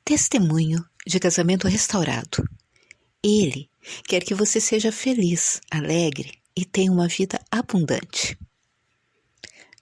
Testemunho de casamento restaurado. Ele quer que você seja feliz, alegre e tenha uma vida abundante.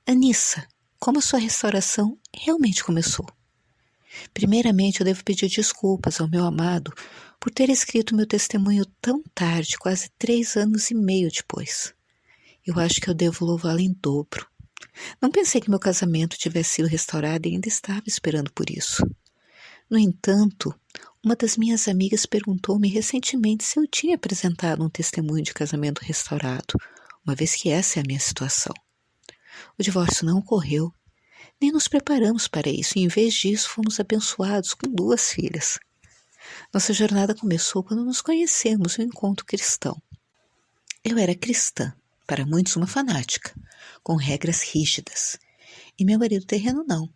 Anissa, como a sua restauração realmente começou? Primeiramente, eu devo pedir desculpas ao meu amado por ter escrito meu testemunho tão tarde, quase 3 anos e meio depois. Eu acho que eu devo louvá-lo em dobro. Não pensei que meu casamento tivesse sido restaurado e ainda estava esperando por isso. No entanto, uma das minhas amigas perguntou-me recentemente se eu tinha apresentado um testemunho de casamento restaurado, uma vez que essa é a minha situação. O divórcio não ocorreu, nem nos preparamos para isso, e em vez disso fomos abençoados com 2 filhas. Nossa jornada começou quando nos conhecemos em um encontro cristão. Eu era cristã, para muitos uma fanática, com regras rígidas, e meu marido terreno não.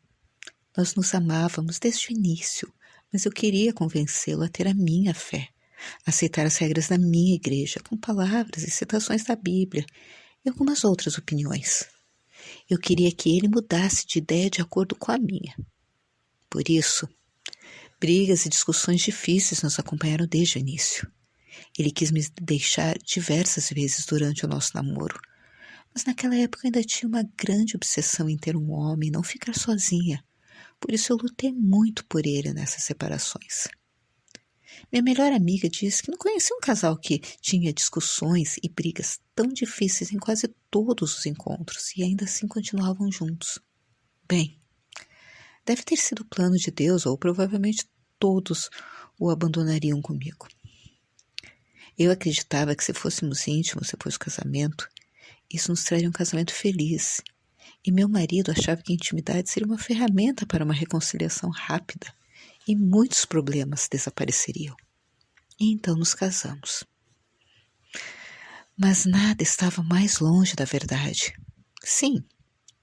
Nós nos amávamos desde o início, mas eu queria convencê-lo a ter a minha fé, aceitar as regras da minha igreja, com palavras e citações da Bíblia e algumas outras opiniões. Eu queria que ele mudasse de ideia de acordo com a minha. Por isso, brigas e discussões difíceis nos acompanharam desde o início. Ele quis me deixar diversas vezes durante o nosso namoro, mas naquela época eu ainda tinha uma grande obsessão em ter um homem e não ficar sozinha. Por isso eu lutei muito por ele nessas separações. Minha melhor amiga disse que não conhecia um casal que tinha discussões e brigas tão difíceis em quase todos os encontros e ainda assim continuavam juntos. Bem, deve ter sido o plano de Deus ou provavelmente todos o abandonariam comigo. Eu acreditava que se fôssemos íntimos depois do casamento, isso nos traria um casamento feliz. E meu marido achava que a intimidade seria uma ferramenta para uma reconciliação rápida e muitos problemas desapareceriam. E então nos casamos. Mas nada estava mais longe da verdade. Sim,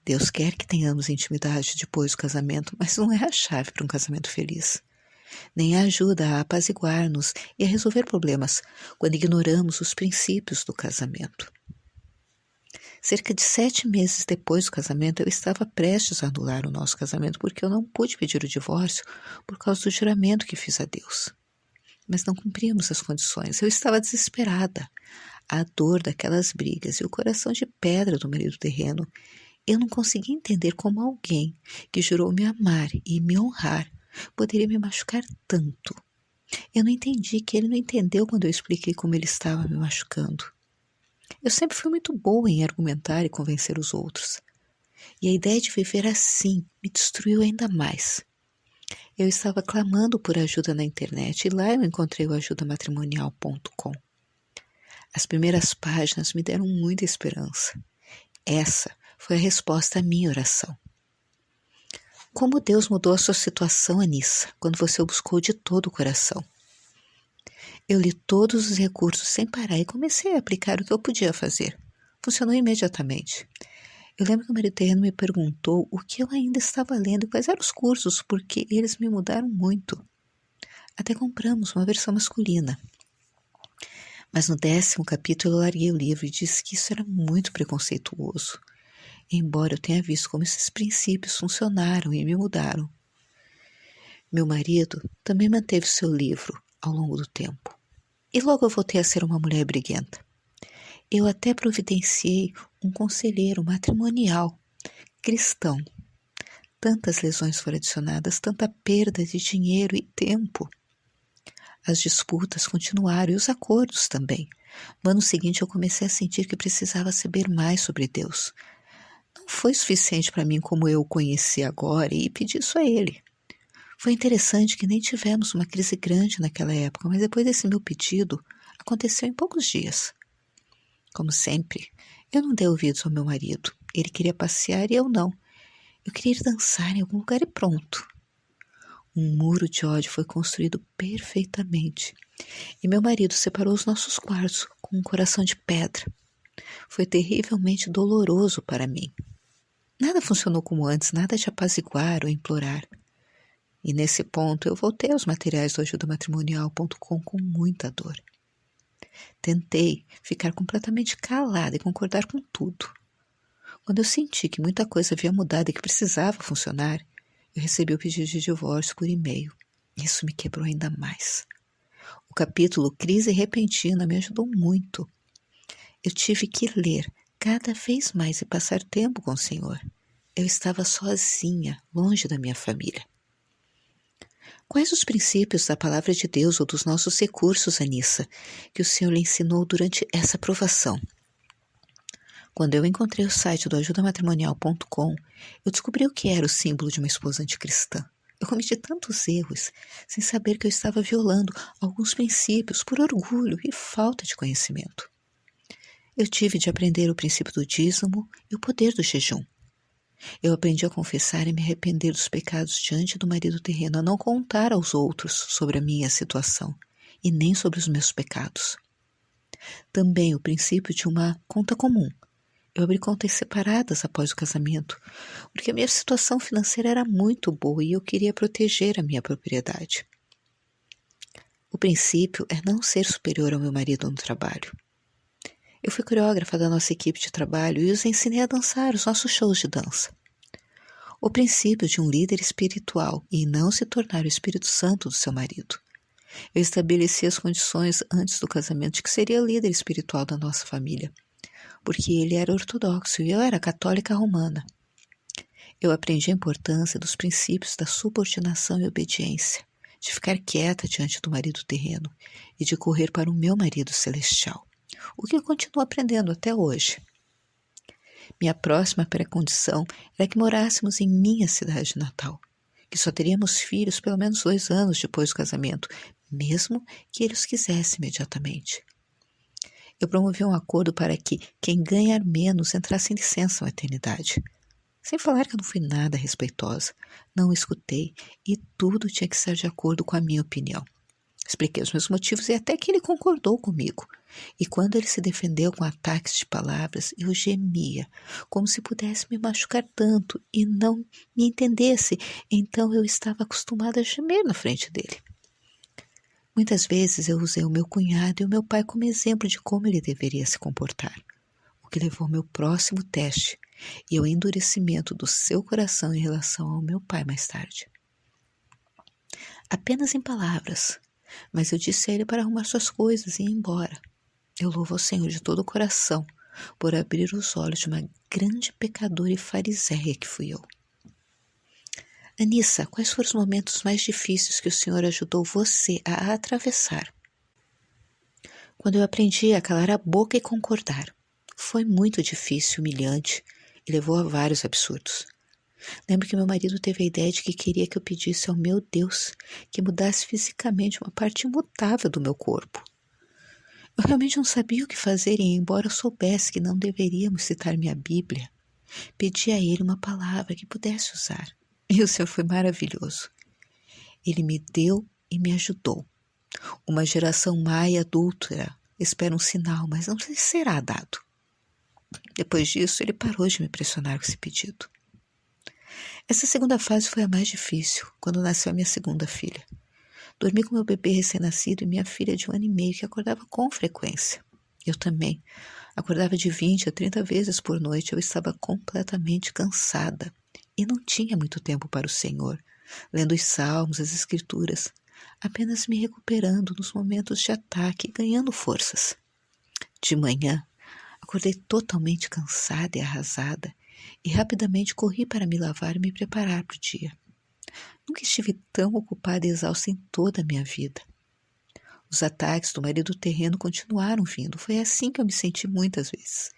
Deus quer que tenhamos intimidade depois do casamento, mas não é a chave para um casamento feliz. Nem ajuda a apaziguar-nos e a resolver problemas quando ignoramos os princípios do casamento. Cerca de 7 meses depois do casamento, eu estava prestes a anular o nosso casamento porque eu não pude pedir o divórcio por causa do juramento que fiz a Deus. Mas não cumpríamos as condições. Eu estava desesperada. A dor daquelas brigas e o coração de pedra do marido terreno. Eu não conseguia entender como alguém que jurou me amar e me honrar poderia me machucar tanto. Eu não entendi que ele não entendeu quando eu expliquei como ele estava me machucando. Eu sempre fui muito boa em argumentar e convencer os outros. E a ideia de viver assim me destruiu ainda mais. Eu estava clamando por ajuda na internet e lá eu encontrei o ajudamatrimonial.com. As primeiras páginas me deram muita esperança. Essa foi a resposta à minha oração. Como Deus mudou a sua situação, Anissa, quando você o buscou de todo o coração? Eu li todos os recursos sem parar e comecei a aplicar o que eu podia fazer. Funcionou imediatamente. Eu lembro que o marido terreno me perguntou o que eu ainda estava lendo e quais eram os cursos, porque eles me mudaram muito. Até compramos uma versão masculina. Mas no 10º capítulo eu larguei o livro e disse que isso era muito preconceituoso, embora eu tenha visto como esses princípios funcionaram e me mudaram. Meu marido também manteve seu livro ao longo do tempo. E logo eu voltei a ser uma mulher briguenta. Eu até providenciei um conselheiro matrimonial cristão. Tantas lesões foram adicionadas, tanta perda de dinheiro e tempo. As disputas continuaram e os acordos também. No ano seguinte eu comecei a sentir que precisava saber mais sobre Deus. Não foi suficiente para mim como eu o conheci agora e pedi isso a ele. Foi interessante que nem tivemos uma crise grande naquela época, mas depois desse meu pedido, aconteceu em poucos dias. Como sempre, eu não dei ouvidos ao meu marido. Ele queria passear e eu não. Eu queria ir dançar em algum lugar e pronto. Um muro de ódio foi construído perfeitamente. E meu marido separou os nossos quartos com um coração de pedra. Foi terrivelmente doloroso para mim. Nada funcionou como antes, nada de apaziguar ou implorar. E nesse ponto eu voltei aos materiais do ajudamatrimonial.com com muita dor. Tentei ficar completamente calada e concordar com tudo. Quando eu senti que muita coisa havia mudado e que precisava funcionar, eu recebi o pedido de divórcio por e-mail. Isso me quebrou ainda mais. O capítulo Crise Repentina me ajudou muito. Eu tive que ler cada vez mais e passar tempo com o Senhor. Eu estava sozinha, longe da minha família. Quais os princípios da palavra de Deus ou dos nossos recursos, Anissa, que o Senhor lhe ensinou durante essa provação? Quando eu encontrei o site do ajudamatrimonial.com, eu descobri o que era o símbolo de uma esposa anticristã. Eu cometi tantos erros, sem saber que eu estava violando alguns princípios por orgulho e falta de conhecimento. Eu tive de aprender o princípio do dízimo e o poder do jejum. Eu aprendi a confessar e me arrepender dos pecados diante do marido terreno, a não contar aos outros sobre a minha situação e nem sobre os meus pecados. Também o princípio de uma conta comum. Eu abri contas separadas após o casamento, porque a minha situação financeira era muito boa e eu queria proteger a minha propriedade. O princípio é não ser superior ao meu marido no trabalho. Eu fui coreógrafa da nossa equipe de trabalho e os ensinei a dançar os nossos shows de dança. O princípio de um líder espiritual e não se tornar o Espírito Santo do seu marido. Eu estabeleci as condições antes do casamento de que seria líder espiritual da nossa família, porque ele era ortodoxo e eu era católica romana. Eu aprendi a importância dos princípios da subordinação e obediência, de ficar quieta diante do marido terreno e de correr para o meu marido celestial, o que eu continuo aprendendo até hoje. Minha próxima pré-condição era que morássemos em minha cidade natal, que só teríamos filhos pelo menos 2 anos depois do casamento, mesmo que ele os quisesse imediatamente. Eu promovi um acordo para que quem ganhar menos entrasse em licença maternidade. Sem falar que eu não fui nada respeitosa, não escutei e tudo tinha que estar de acordo com a minha opinião. Expliquei os meus motivos e até que ele concordou comigo. E quando ele se defendeu com ataques de palavras, eu gemia, como se pudesse me machucar tanto e não me entendesse. Então eu estava acostumada a gemer na frente dele. Muitas vezes eu usei o meu cunhado e o meu pai como exemplo de como ele deveria se comportar, o que levou ao meu próximo teste e ao endurecimento do seu coração em relação ao meu pai mais tarde. Apenas em palavras, mas eu disse a ele para arrumar suas coisas e ir embora. Eu louvo ao Senhor de todo o coração por abrir os olhos de uma grande pecadora e fariseia que fui eu. Anissa, quais foram os momentos mais difíceis que o Senhor ajudou você a atravessar? Quando eu aprendi a calar a boca e concordar. Foi muito difícil, humilhante e levou a vários absurdos. Lembro que meu marido teve a ideia de que queria que eu pedisse ao meu Deus que mudasse fisicamente uma parte imutável do meu corpo. Eu realmente não sabia o que fazer e, embora eu soubesse que não deveríamos citar minha Bíblia, pedi a ele uma palavra que pudesse usar. E o Senhor foi maravilhoso. Ele me deu e me ajudou. Uma geração maia adúltera espera um sinal, mas não lhe será dado. Depois disso, ele parou de me pressionar com esse pedido. Essa segunda fase foi a mais difícil, quando nasceu a minha segunda filha. Dormi com meu bebê recém-nascido e minha filha de 1 ano e meio, que acordava com frequência. Eu também. Acordava de 20 a 30 vezes por noite. Eu estava completamente cansada e não tinha muito tempo para o Senhor, lendo os salmos, as escrituras, apenas me recuperando nos momentos de ataque e ganhando forças. De manhã, acordei totalmente cansada e arrasada e rapidamente corri para me lavar e me preparar para o dia. Nunca estive tão ocupada e exausta em toda a minha vida. Os ataques do marido terreno continuaram vindo. Foi assim que eu me senti muitas vezes.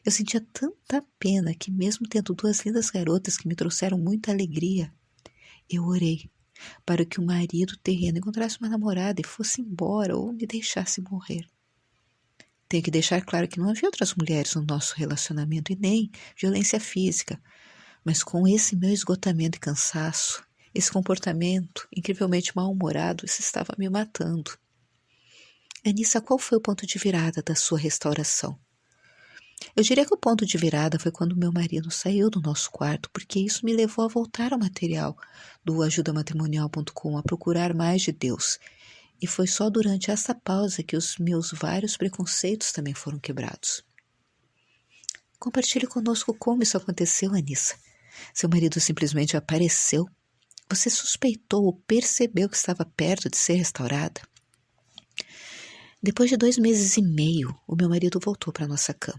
Eu sentia tanta pena que, mesmo tendo 2 lindas garotas que me trouxeram muita alegria, eu orei para que o marido terreno encontrasse uma namorada e fosse embora ou me deixasse morrer. Tenho que deixar claro que não havia outras mulheres no nosso relacionamento e nem violência física, mas com esse meu esgotamento e cansaço, esse comportamento incrivelmente mal-humorado, isso estava me matando. Anissa, qual foi o ponto de virada da sua restauração? Eu diria que o ponto de virada foi quando meu marido saiu do nosso quarto, porque isso me levou a voltar ao material do ajudamatrimonial.com, a procurar mais de Deus. E foi só durante essa pausa que os meus vários preconceitos também foram quebrados. Compartilhe conosco como isso aconteceu, Anissa. Seu marido simplesmente apareceu? Você suspeitou ou percebeu que estava perto de ser restaurada? Depois de 2 meses e meio, o meu marido voltou para nossa cama.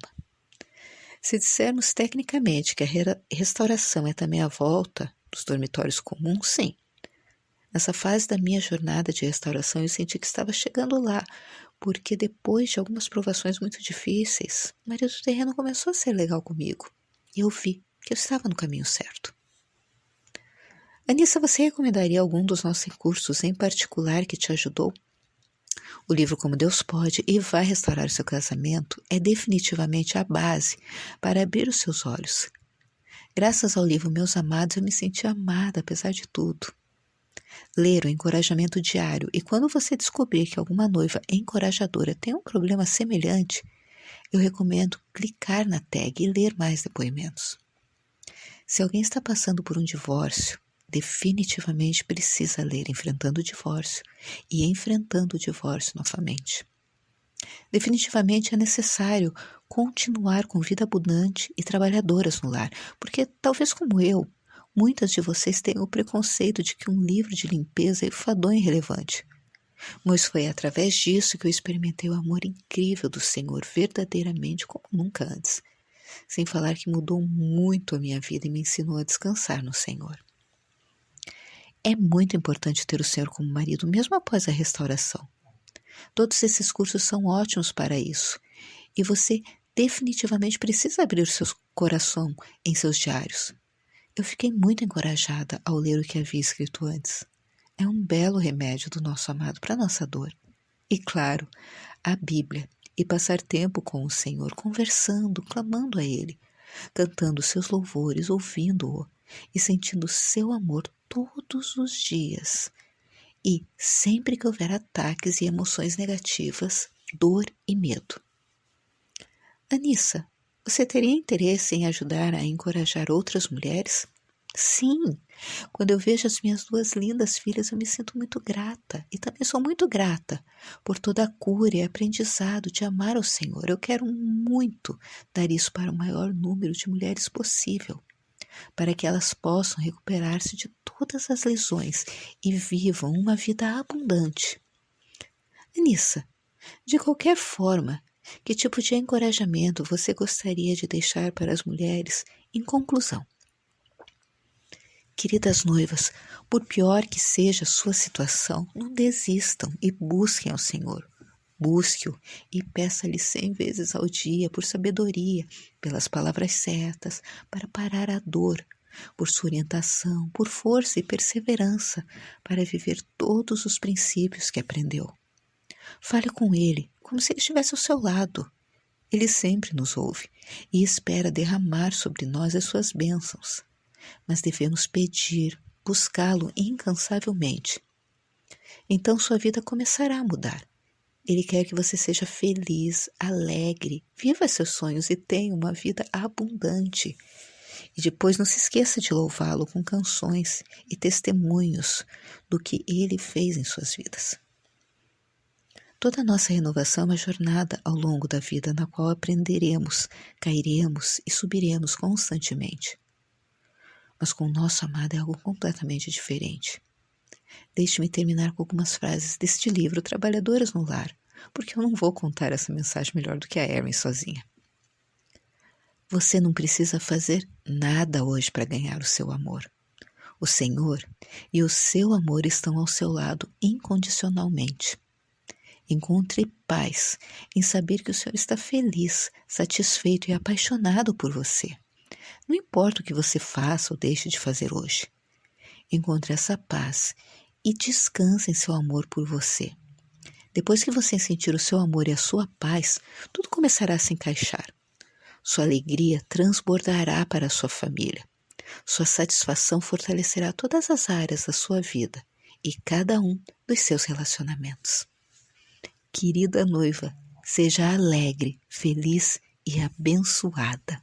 Se dissermos tecnicamente que a restauração é também a volta dos dormitórios comuns, sim. Nessa fase da minha jornada de restauração, eu senti que estava chegando lá, porque depois de algumas provações muito difíceis, o marido terreno começou a ser legal comigo. E eu vi que eu estava no caminho certo. Anissa, você recomendaria algum dos nossos recursos em particular que te ajudou? O livro Como Deus Pode e Vai Restaurar o Seu Casamento é definitivamente a base para abrir os seus olhos. Graças ao livro Meus Amados, eu me senti amada apesar de tudo. Ler o encorajamento diário e quando você descobrir que alguma noiva encorajadora tem um problema semelhante, eu recomendo clicar na tag e ler mais depoimentos. Se alguém está passando por um divórcio, definitivamente precisa ler Enfrentando o Divórcio e Enfrentando o Divórcio novamente. Definitivamente é necessário continuar com vida abundante e trabalhadoras no lar, porque talvez como eu, muitas de vocês tenham o preconceito de que um livro de limpeza é enfadonho e irrelevante. Mas foi através disso que eu experimentei o amor incrível do Senhor verdadeiramente como nunca antes. Sem falar que mudou muito a minha vida e me ensinou a descansar no Senhor. É muito importante ter o Senhor como marido, mesmo após a restauração. Todos esses cursos são ótimos para isso. E você definitivamente precisa abrir o seu coração em seus diários. Eu fiquei muito encorajada ao ler o que havia escrito antes. É um belo remédio do nosso amado para a nossa dor. E claro, a Bíblia e passar tempo com o Senhor, conversando, clamando a Ele, cantando seus louvores, ouvindo-o e sentindo seu amor todos os dias. E sempre que houver ataques e emoções negativas, dor e medo. Anissa, você teria interesse em ajudar a encorajar outras mulheres? Sim, quando eu vejo as minhas 2 lindas filhas, eu me sinto muito grata. E também sou muito grata por toda a cura e aprendizado de amar ao Senhor. Eu quero muito dar isso para o maior número de mulheres possível, para que elas possam recuperar-se de todas as lesões e vivam uma vida abundante. Anissa, de qualquer forma, que tipo de encorajamento você gostaria de deixar para as mulheres em conclusão? Queridas noivas, por pior que seja a sua situação, não desistam e busquem ao Senhor. Busque-o e peça-lhe 100 vezes ao dia por sabedoria, pelas palavras certas, para parar a dor, por sua orientação, por força e perseverança, para viver todos os princípios que aprendeu. Fale com ele, como se ele estivesse ao seu lado. Ele sempre nos ouve e espera derramar sobre nós as suas bênçãos. Mas devemos pedir, buscá-lo incansavelmente. Então sua vida começará a mudar. Ele quer que você seja feliz, alegre, viva seus sonhos e tenha uma vida abundante. E depois não se esqueça de louvá-lo com canções e testemunhos do que ele fez em suas vidas. Toda a nossa renovação é uma jornada ao longo da vida na qual aprenderemos, cairemos e subiremos constantemente. Mas com o nosso amado é algo completamente diferente. Deixe-me terminar com algumas frases deste livro Trabalhadoras no Lar, porque eu não vou contar essa mensagem melhor do que a Erin sozinha. Você não precisa fazer nada hoje para ganhar o seu amor. O Senhor e o seu amor estão ao seu lado incondicionalmente. Encontre paz em saber que o Senhor está feliz, satisfeito e apaixonado por você. Não importa o que você faça ou deixe de fazer hoje. Encontre essa paz e descanse em seu amor por você. Depois que você sentir o seu amor e a sua paz, tudo começará a se encaixar. Sua alegria transbordará para a sua família. Sua satisfação fortalecerá todas as áreas da sua vida e cada um dos seus relacionamentos. Querida noiva, seja alegre, feliz e abençoada.